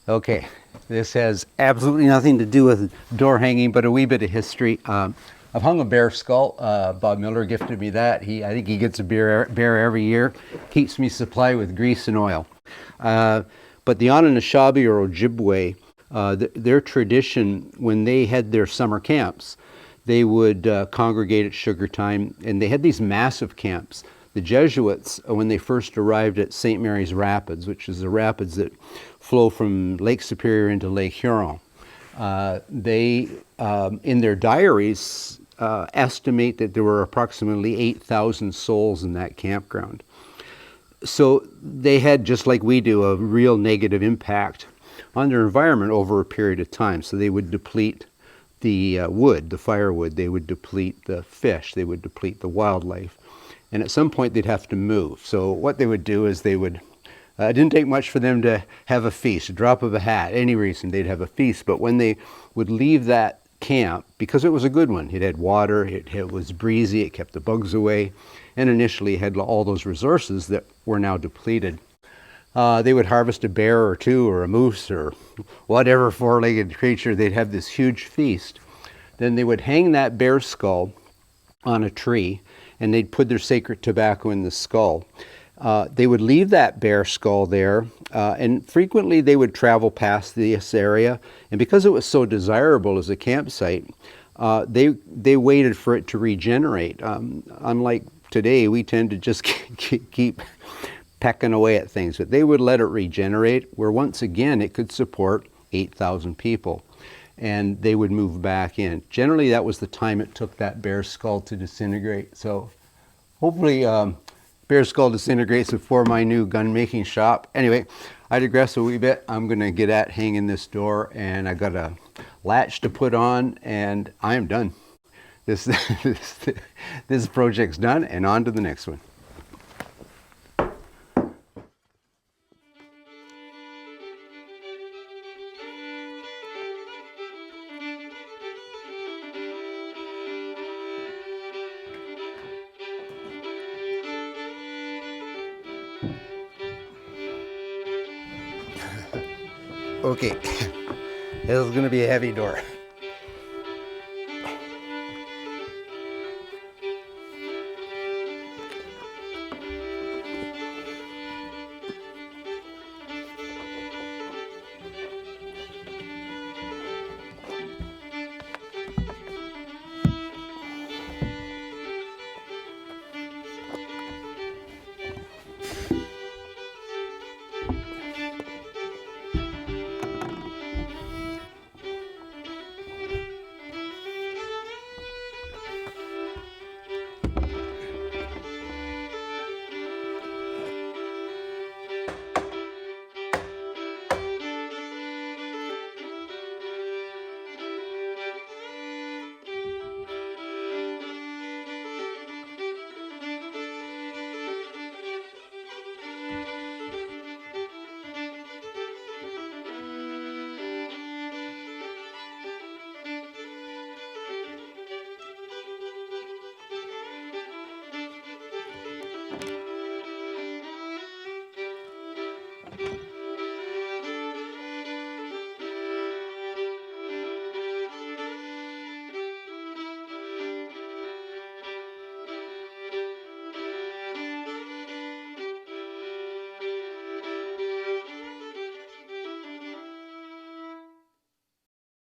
Okay, this has absolutely nothing to do with door hanging, but a wee bit of history. I've hung a bear skull. Bob Miller gifted me that. I think he gets a bear every year. Keeps me supplied with grease and oil. But the Anishinaabe or Ojibway, their tradition, when they had their summer camps, they would congregate at sugar time, and they had these massive camps. The Jesuits, when they first arrived at St. Mary's Rapids, which is the rapids that flow from Lake Superior into Lake Huron, they, in their diaries, estimate that there were approximately 8,000 souls in that campground. So they had, just like we do, a real negative impact on their environment over a period of time. So they would deplete the wood, the firewood, they would deplete the fish, they would deplete the wildlife. And at some point they'd have to move. So what they would do is they would, it didn't take much for them to have a feast, a drop of a hat, any reason they'd have a feast. But when they would leave that camp, because it was a good one, it had water, it was breezy, it kept the bugs away, and initially had all those resources that were now depleted. They would harvest a bear or two or a moose or whatever four-legged creature. They'd have this huge feast. Then they would hang that bear skull on a tree, and they'd put their sacred tobacco in the skull. They would leave that bear skull there, and frequently they would travel past this area. And because it was so desirable as a campsite, they waited for it to regenerate. Unlike today, we tend to just keep pecking away at things, but they would let it regenerate, where once again it could support 8,000 people, and they would move back in. Generally, that was the time it took that bear skull to disintegrate. So hopefully bear skull disintegrates before my new gun making shop. Anyway, I digress a wee bit. I'm going to get at hanging this door, and I got a latch to put on, and I am done. This project's done, and on to the next one. Okay, this is going to be a heavy door.